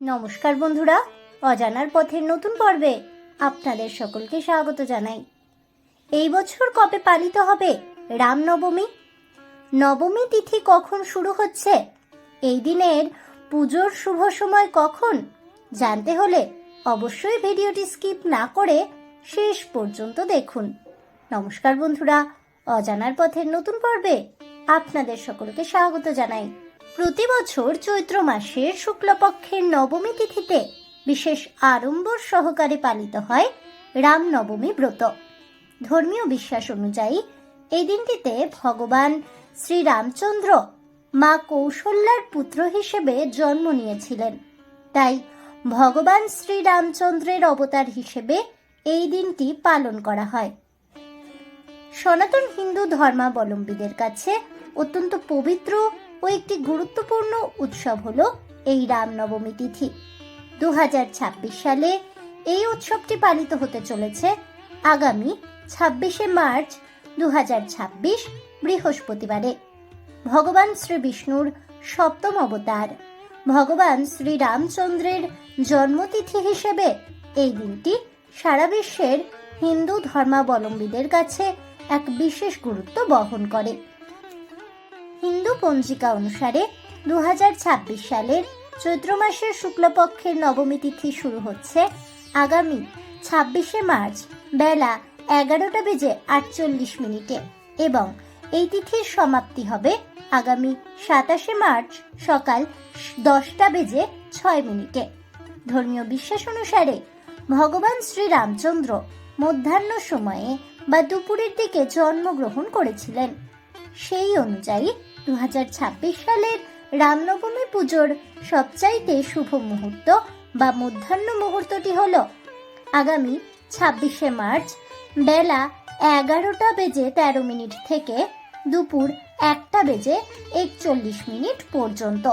নমস্কার বন্ধুরা, অজানার পথের নতুন পর্বে আপনাদের সকলকে স্বাগত জানাই। এই বছর কবে পালিত হবে রামনবমী? নবমী তিথি কখন শুরু হচ্ছে? এই দিনের পুজোর শুভ সময় কখন? জানতে হলে অবশ্যই ভিডিওটি স্কিপ না করে শেষ পর্যন্ত দেখুন। নমস্কার বন্ধুরা, অজানার পথের নতুন পর্বে আপনাদের সকলকে স্বাগত জানাই। প্রতি বছর চৈত্র মাসের শুক্লপক্ষের নবমী তিথিতে বিশেষ আড়ম্বর সহকারে পালিত হয় রামনবমী ব্রত। ধর্মীয় বিশ্বাস অনুযায়ী এই দিনটিতে ভগবান শ্রীরামচন্দ্র মা কৌশল্যার পুত্র হিসেবে জন্ম নিয়েছিলেন। তাই ভগবান শ্রীরামচন্দ্রের অবতার হিসেবে এই দিনটি পালন করা হয়। সনাতন হিন্দু ধর্মাবলম্বীদের কাছে অত্যন্ত পবিত্র ও একটি গুরুত্বপূর্ণ উৎসব হলো এই রামনবমী তিথি। 2026 সালে এই উৎসবটি পালিত হতে চলেছে আগামী 26শে মার্চ 2026 বৃহস্পতিবারে। ভগবান শ্রী বিষ্ণুর সপ্তম অবতার ভগবান শ্রীরামচন্দ্রের জন্মতিথি হিসেবে এই দিনটি সারা বিশ্বের হিন্দু ধর্মাবলম্বীদের কাছে এক বিশেষ গুরুত্ব বহন করে। হিন্দু পঞ্জিকা অনুসারে 2026 সালের চৈত্র মাসের শুক্লপক্ষের নবমী তিথি শুরু হচ্ছে আগামী 26শে মার্চ বেলা 11:48 এবং এই তিথির সমাপ্তি হবে আগামী 27শে মার্চ সকাল 10:06। ধর্মীয় বিশ্বাস অনুসারে ভগবান শ্রীরামচন্দ্র মধ্যাহ্ন সময়ে বা দুপুরের দিকে জন্মগ্রহণ করেছিলেন। সেই অনুযায়ী 2026 সালের রামনবমী পুজোর সবচাইতে শুভ মুহূর্ত বা মধ্যাহ্ন মুহূর্তটি হল আগামী 26শে মার্চ বেলা 11:13 থেকে দুপুর 1:41 পর্যন্ত।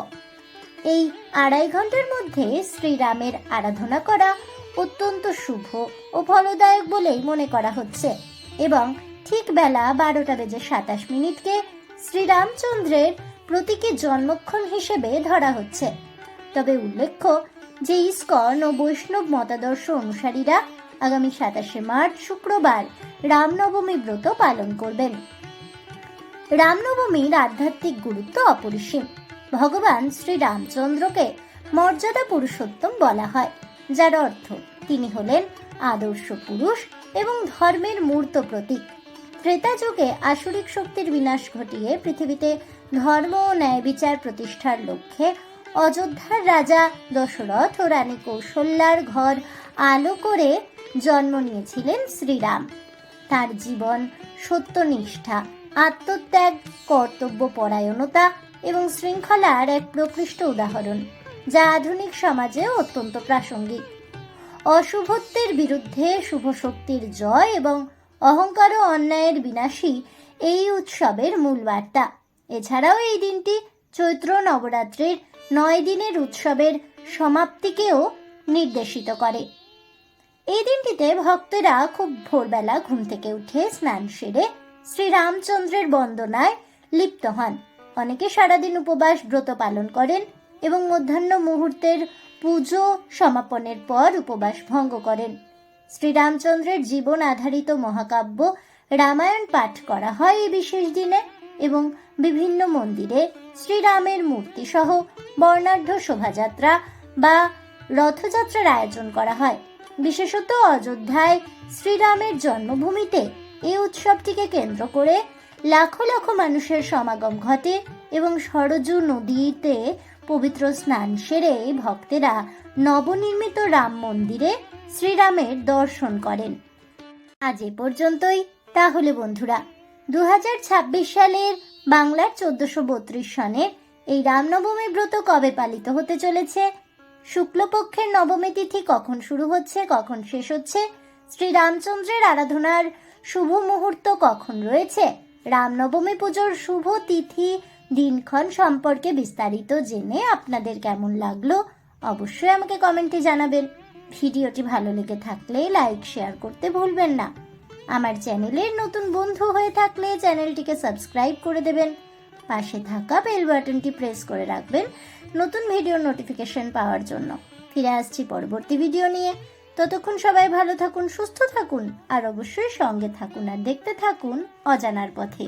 এই 2.5 ঘন্টার মধ্যে শ্রীরামের আরাধনা করা অত্যন্ত শুভ ও ফলদায়ক বলেই মনে করা হচ্ছে এবং ঠিক বেলা 12:27 শ্রীরামচন্দ্রের প্রতীকী জন্মক্ষণ হিসেবে ধরা হচ্ছে। তবে উল্লেখ্য যে ইস্কন ও বৈষ্ণব মতাদর্শ অনুসারীরা আগামী 27শে মার্চ শুক্রবার রামনবমী ব্রত পালন করবেন। রামনবমীর আধ্যাত্মিক গুরুত্ব অপরিসীম। ভগবান শ্রীরামচন্দ্রকে মর্যাদা পুরুষোত্তম বলা হয়, যার অর্থ তিনি হলেন আদর্শ পুরুষ এবং ধর্মের মূর্ত প্রতীক। ত্রেতা যুগে আসুরিক শক্তির বিনাশ ঘটিয়ে পৃথিবীতে ধর্ম ও ন্যায় বিচার প্রতিষ্ঠার লক্ষ্যে অযোধ্যার রাজা দশরথ ও রানী কৌশল্যার ঘর আলো করে জন্ম নিয়েছিলেন শ্রীরাম। তার জীবন সত্যনিষ্ঠা, আত্মত্যাগ, কর্তব্য পরায়ণতা এবং শৃঙ্খলার এক প্রকৃষ্ট উদাহরণ, যা আধুনিক সমাজেও অত্যন্ত প্রাসঙ্গিক। অশুভত্বের বিরুদ্ধে শুভ শক্তির জয় এবং অহংকার ও অন্যায়ের বিনাশই এই উৎসবের মূল বার্তা। এছাড়াও এই দিনটি চৈত্র নবরাত্রির 9 দিনের উৎসবের সমাপ্তিকেও নির্দেশিত করে। এই দিনটিতে ভক্তরা খুব ভোরবেলা ঘুম থেকে উঠে স্নান সেরে শ্রীরামচন্দ্রের বন্দনায় লিপ্ত হন। অনেকে সারাদিন উপবাস ব্রত পালন করেন এবং মধ্যাহ্ন মুহূর্তের পুজো সমাপনের পর উপবাস ভঙ্গ করেন। শ্রীরামচন্দ্রের জীবন আধারিত মহাকাব্য রামায়ণ পাঠ করা হয় এই বিশেষ দিনে এবং বিভিন্ন মন্দিরে শ্রীরামের মূর্তি সহ বর্ণাঢ্য শোভাযাত্রা বা রথযাত্রার আয়োজন করা হয়। বিশেষত অযোধ্যায় শ্রীরামের জন্মভূমিতে এই উৎসবটিকে কেন্দ্র করে লাখো লাখো মানুষের সমাগম ঘটে এবং সরজু নদীতে পবিত্র স্নান সেরে ভক্তেরা নবনির্মিত রাম মন্দিরে শ্রীরামের দর্শন করেন। আজ এ পর্যন্তই। তাহলে বন্ধুরা, 2026 সালের বাংলার 1432 সনের এই রামনবমী ব্রত কবে পালিত হতে চলেছে? শুক্লপক্ষের নবমী তিথি কখন শুরু হচ্ছে, কখন শেষ হচ্ছে? শ্রীরামচন্দ্রের আরাধনার শুভ মুহূর্ত কখন রয়েছে? রামনবমী পুজোর শুভ তিথি দিনক্ষণ সম্পর্কে বিস্তারিত জেনে আপনাদের কেমন লাগলো অবশ্যই আমাকে কমেন্টে জানাবেন। ভিডিওটি ভালো লেগে থাকলে লাইক শেয়ার করতে ভুলবেন না। আমার চ্যানেলের নতুন বন্ধু হয়ে থাকলে চ্যানেলটিকে সাবস্ক্রাইব করে দেবেন। পাশে থাকা বেল বাটনটি প্রেস করে রাখবেন নতুন ভিডিওর নোটিফিকেশন পাওয়ার জন্য। ফিরে আসছি পরবর্তী ভিডিও নিয়ে। ততক্ষণ সবাই ভালো থাকুন, সুস্থ থাকুন, আর অবশ্যই সঙ্গে থাকুন আর দেখতে থাকুন অজানার পথে।